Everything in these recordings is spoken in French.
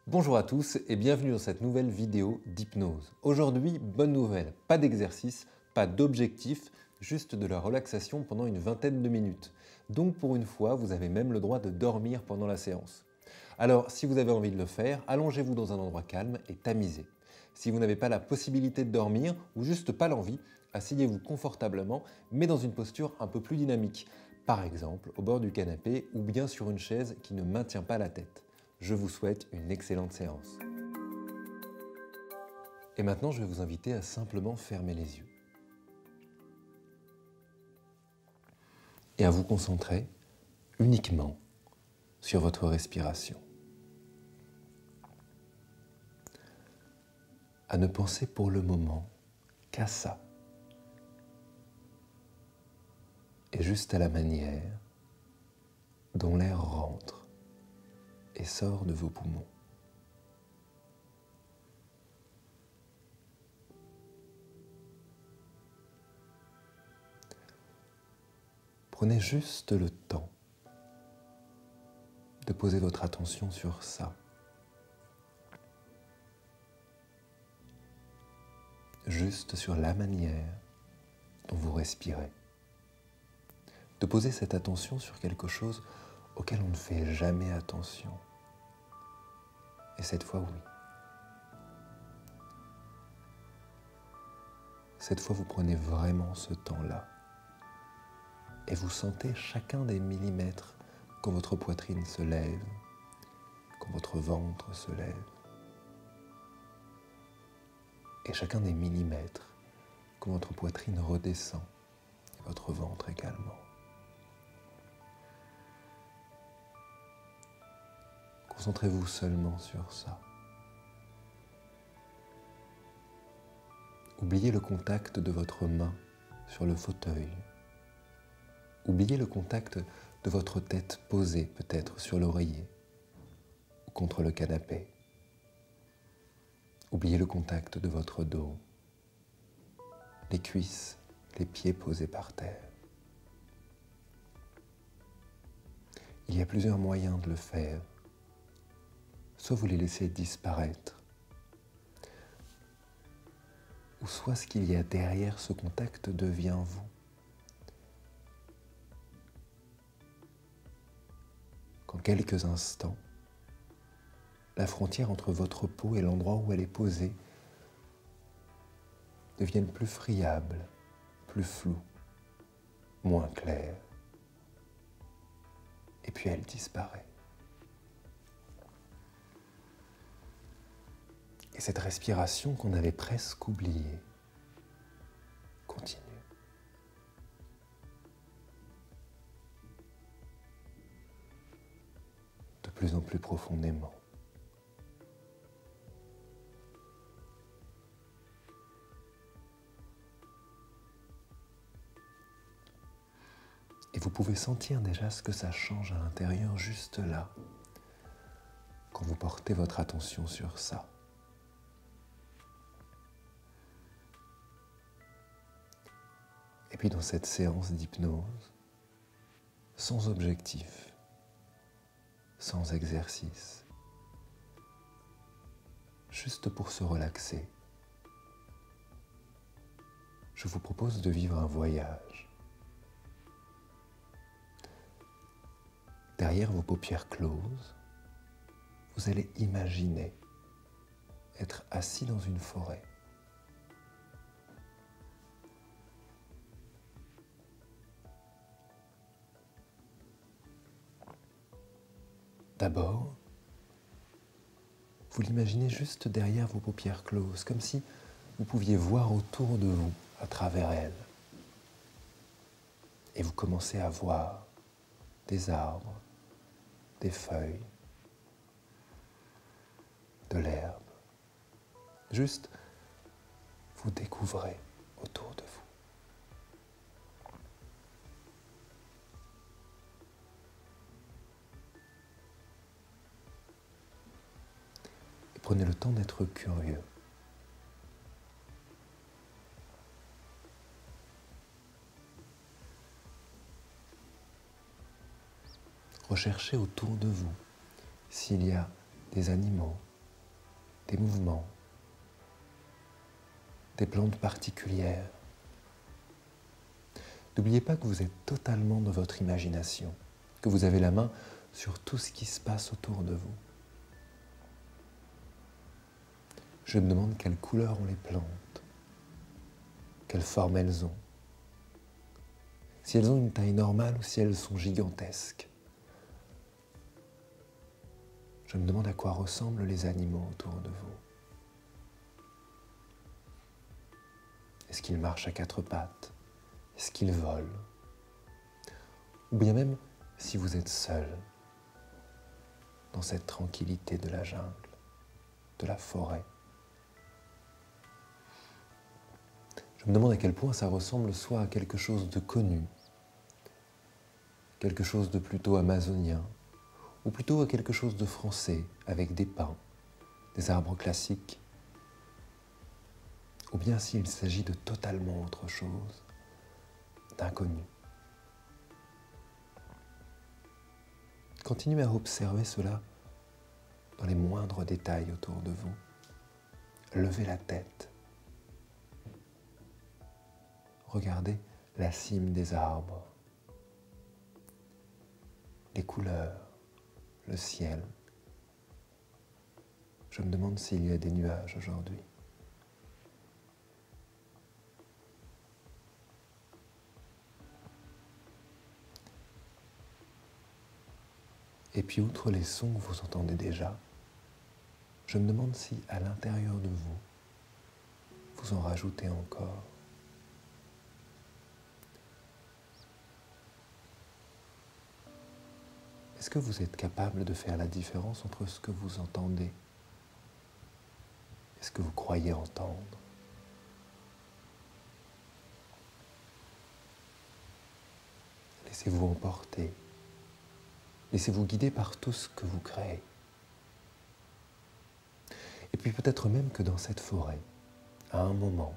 Bonjour à tous et bienvenue dans cette nouvelle vidéo d'hypnose. Aujourd'hui, bonne nouvelle, pas d'exercice, pas d'objectif, juste de la relaxation pendant une vingtaine de minutes. Donc pour une fois, vous avez même le droit de dormir pendant la séance. Alors si vous avez envie de le faire, allongez-vous dans un endroit calme et tamisé. Si vous n'avez pas la possibilité de dormir ou juste pas l'envie, asseyez-vous confortablement mais dans une posture un peu plus dynamique. Par exemple au bord du canapé ou bien sur une chaise qui ne maintient pas la tête. Je vous souhaite une excellente séance. Et maintenant, je vais vous inviter à simplement fermer les yeux. Et à vous concentrer uniquement sur votre respiration. À ne penser pour le moment qu'à ça. Et juste à la manière dont l'air rentre et sort de vos poumons. Prenez juste le temps de poser votre attention sur ça. Juste sur la manière dont vous respirez. De poser cette attention sur quelque chose auquel on ne fait jamais attention. Et cette fois, oui. Cette fois, vous prenez vraiment ce temps-là. Et vous sentez chacun des millimètres quand votre poitrine se lève, quand votre ventre se lève. Et chacun des millimètres quand votre poitrine redescend, et votre ventre également. Concentrez-vous seulement sur ça. Oubliez le contact de votre main sur le fauteuil. Oubliez le contact de votre tête posée peut-être sur l'oreiller ou contre le canapé. Oubliez le contact de votre dos, les cuisses, les pieds posés par terre. Il y a plusieurs moyens de le faire. Soit vous les laissez disparaître, ou soit ce qu'il y a derrière ce contact devient vous. Qu'en quelques instants, la frontière entre votre peau et l'endroit où elle est posée devienne plus friable, plus floue, moins claire. Et puis elle disparaît. Et cette respiration qu'on avait presque oubliée continue. De plus en plus profondément. Et vous pouvez sentir déjà ce que ça change à l'intérieur juste là, quand vous portez votre attention sur ça. Et puis dans cette séance d'hypnose, sans objectif, sans exercice, juste pour se relaxer, je vous propose de vivre un voyage. Derrière vos paupières closes, vous allez imaginer être assis dans une forêt. D'abord, vous l'imaginez juste derrière vos paupières closes, comme si vous pouviez voir autour de vous, à travers elles. Et vous commencez à voir des arbres, des feuilles, de l'herbe. Juste, vous découvrez autour de vous. Et prenez le temps d'être curieux. Recherchez autour de vous s'il y a des animaux, des mouvements, des plantes particulières. N'oubliez pas que vous êtes totalement dans votre imagination, que vous avez la main sur tout ce qui se passe autour de vous. Je me demande quelle couleur ont les plantes, quelle forme elles ont, si elles ont une taille normale ou si elles sont gigantesques. Je me demande à quoi ressemblent les animaux autour de vous. Est-ce qu'ils marchent à quatre pattes? Est-ce qu'ils volent? Ou bien même si vous êtes seul dans cette tranquillité de la jungle, de la forêt. Je me demande à quel point ça ressemble soit à quelque chose de connu, quelque chose de plutôt amazonien, ou plutôt à quelque chose de français, avec des pins, des arbres classiques, ou bien s'il s'agit de totalement autre chose, d'inconnu. Continuez à observer cela dans les moindres détails autour de vous. Levez la tête. Regardez la cime des arbres, les couleurs, le ciel. Je me demande s'il y a des nuages aujourd'hui. Et puis, outre les sons que vous entendez déjà, je me demande si, à l'intérieur de vous, vous en rajoutez encore. Est-ce que vous êtes capable de faire la différence entre ce que vous entendez et ce que vous croyez entendre? Laissez-vous emporter. Laissez-vous guider par tout ce que vous créez. Et puis peut-être même que dans cette forêt, à un moment,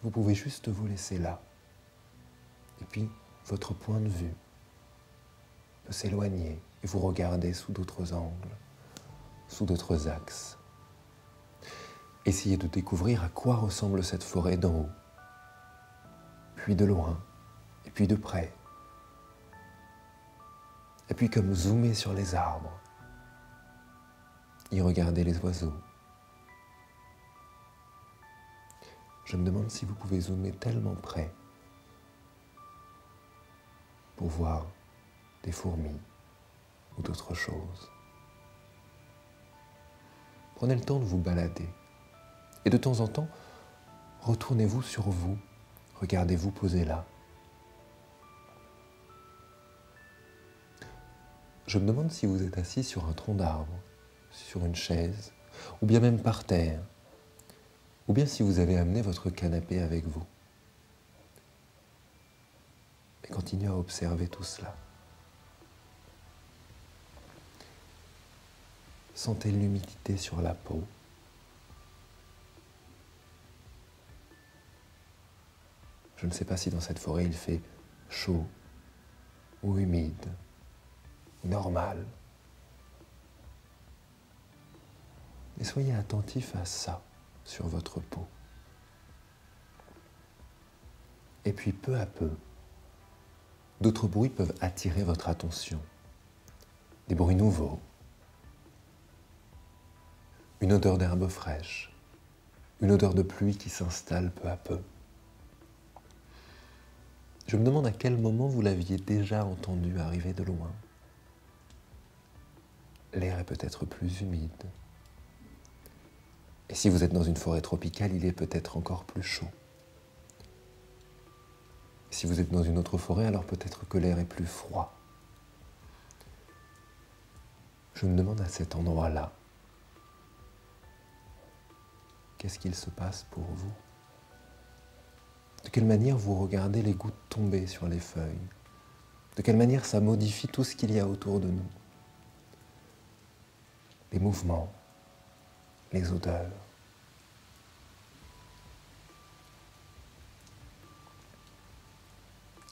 vous pouvez juste vous laisser là. Et puis votre point de vue peut s'éloigner et vous regarder sous d'autres angles, sous d'autres axes. Essayez de découvrir à quoi ressemble cette forêt d'en haut, puis de loin, et puis de près. Et puis comme zoomer sur les arbres, y regarder les oiseaux. Je me demande si vous pouvez zoomer tellement près pour voir des fourmis ou d'autres choses. Prenez le temps de vous balader et de temps en temps, retournez-vous sur vous, regardez-vous poser là. Je me demande si vous êtes assis sur un tronc d'arbre, sur une chaise, ou bien même par terre, ou bien si vous avez amené votre canapé avec vous. Et continuez à observer tout cela. Sentez l'humidité sur la peau. Je ne sais pas si dans cette forêt il fait chaud ou humide, normal. Mais soyez attentif à ça sur votre peau. Et puis peu à peu, d'autres bruits peuvent attirer votre attention. Des bruits nouveaux, une odeur d'herbe fraîche, une odeur de pluie qui s'installe peu à peu. Je me demande à quel moment vous l'aviez déjà entendu arriver de loin. L'air est peut-être plus humide. Et si vous êtes dans une forêt tropicale, il est peut-être encore plus chaud. Si vous êtes dans une autre forêt, alors peut-être que l'air est plus froid. Je me demande à cet endroit-là, qu'est-ce qu'il se passe pour vous? De quelle manière vous regardez les gouttes tomber sur les feuilles? De quelle manière ça modifie tout ce qu'il y a autour de nous? Les mouvements, les odeurs.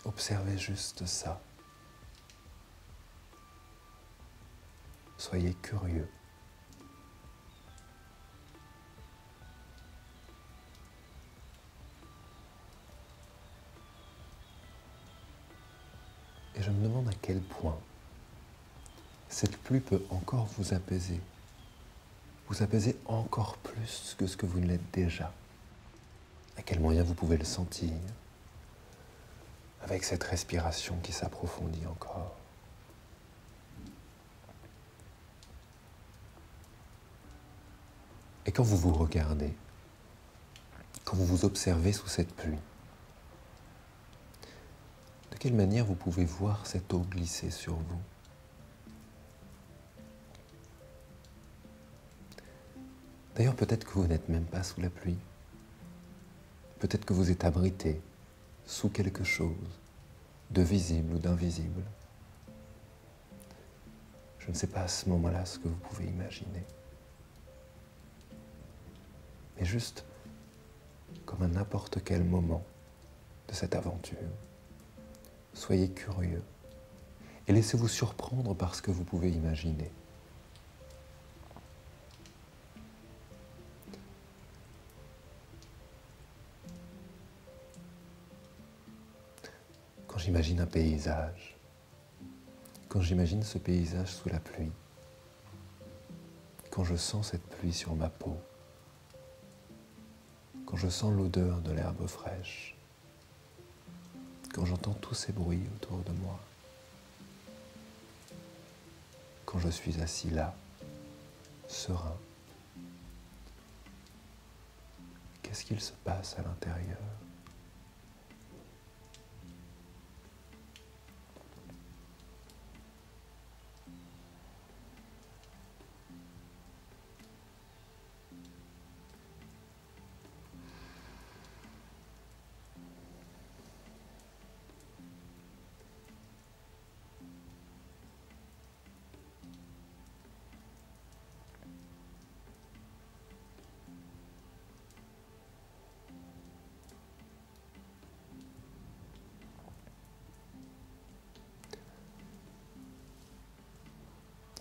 Observez juste ça. Soyez curieux. me demande à quel point cette pluie peut encore vous apaiser encore plus que ce que vous ne l'êtes déjà. À quel moyen vous pouvez le sentir, avec cette respiration qui s'approfondit encore. Et quand vous vous regardez, quand vous vous observez sous cette pluie, de quelle manière vous pouvez voir cette eau glisser sur vous? D'ailleurs, peut-être que vous n'êtes même pas sous la pluie. Peut-être que vous êtes abrité sous quelque chose de visible ou d'invisible. Je ne sais pas à ce moment-là ce que vous pouvez imaginer. Mais juste comme à n'importe quel moment de cette aventure, soyez curieux et laissez-vous surprendre par ce que vous pouvez imaginer. Quand j'imagine un paysage, quand j'imagine ce paysage sous la pluie, quand je sens cette pluie sur ma peau, quand je sens l'odeur de l'herbe fraîche, quand j'entends tous ces bruits autour de moi, quand je suis assis là, serein, qu'est-ce qu'il se passe à l'intérieur ?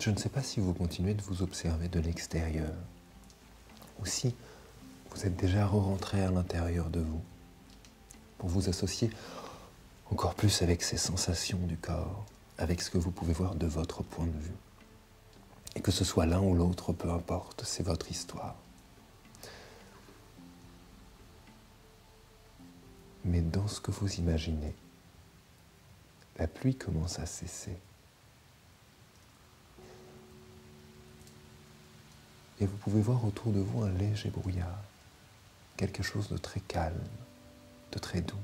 Je ne sais pas si vous continuez de vous observer de l'extérieur ou si vous êtes déjà re-rentré à l'intérieur de vous pour vous associer encore plus avec ces sensations du corps, avec ce que vous pouvez voir de votre point de vue. Et que ce soit l'un ou l'autre, peu importe, c'est votre histoire. Mais dans ce que vous imaginez, la pluie commence à cesser. Et vous pouvez voir autour de vous un léger brouillard, quelque chose de très calme, de très doux.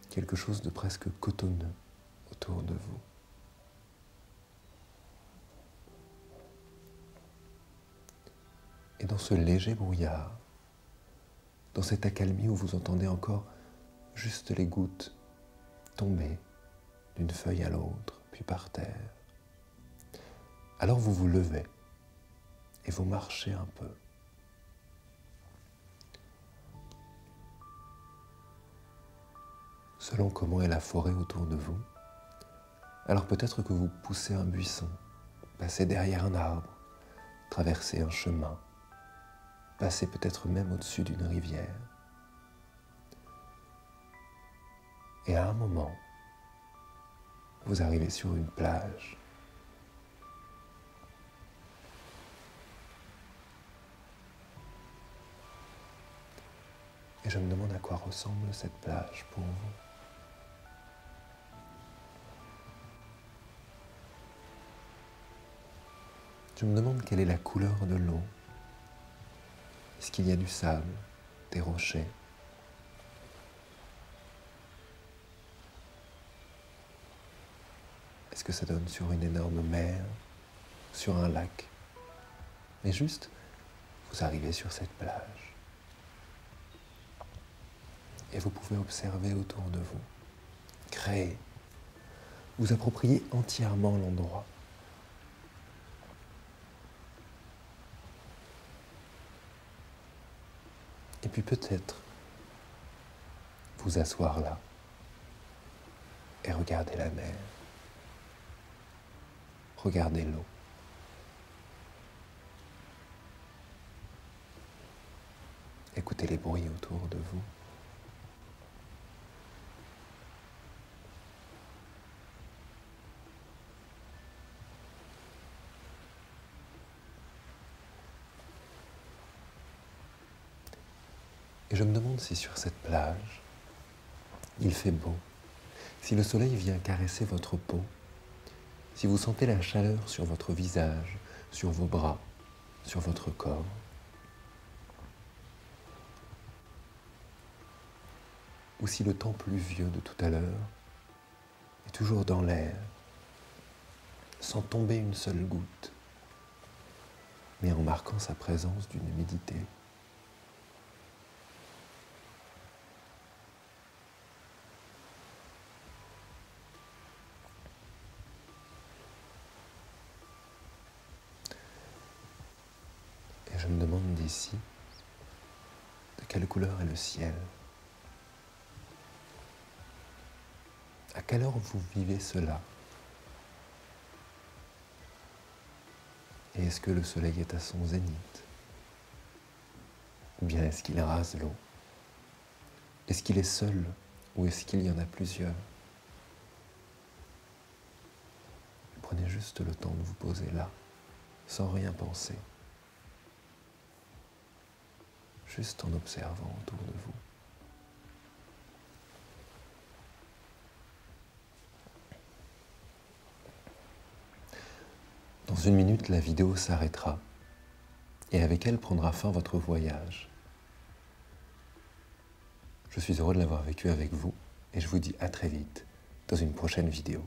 Quelque chose de presque cotonneux autour de vous. Et dans ce léger brouillard, dans cette accalmie où vous entendez encore juste les gouttes tomber d'une feuille à l'autre, puis par terre, alors vous vous levez et vous marchez un peu. Selon comment est la forêt autour de vous, alors peut-être que vous poussez un buisson, passez derrière un arbre, traversez un chemin, passez peut-être même au-dessus d'une rivière. Et à un moment, vous arrivez sur une plage. Et je me demande à quoi ressemble cette plage pour vous. Je me demande quelle est la couleur de l'eau. Est-ce qu'il y a du sable, des rochers ? Est-ce que ça donne sur une énorme mer, sur un lac ? Mais juste, vous arrivez sur cette plage. Et vous pouvez observer autour de vous, créer, vous approprier entièrement l'endroit. Et puis peut-être vous asseoir là et regarder la mer, regarder l'eau. Écoutez les bruits autour de vous. Et je me demande si sur cette plage, il fait beau, si le soleil vient caresser votre peau, si vous sentez la chaleur sur votre visage, sur vos bras, sur votre corps. Ou si le temps pluvieux de tout à l'heure est toujours dans l'air, sans tomber une seule goutte, mais en marquant sa présence d'une humidité. Et je me demande d'ici, de quelle couleur est le ciel? À quelle heure vous vivez cela? Et est-ce que le soleil est à son zénith? Ou bien est-ce qu'il rase l'eau? Est-ce qu'il est seul ou est-ce qu'il y en a plusieurs? Prenez juste le temps de vous poser là, sans rien penser, juste en observant autour de vous. Dans une minute, la vidéo s'arrêtera et avec elle prendra fin votre voyage. Je suis heureux de l'avoir vécu avec vous et je vous dis à très vite dans une prochaine vidéo.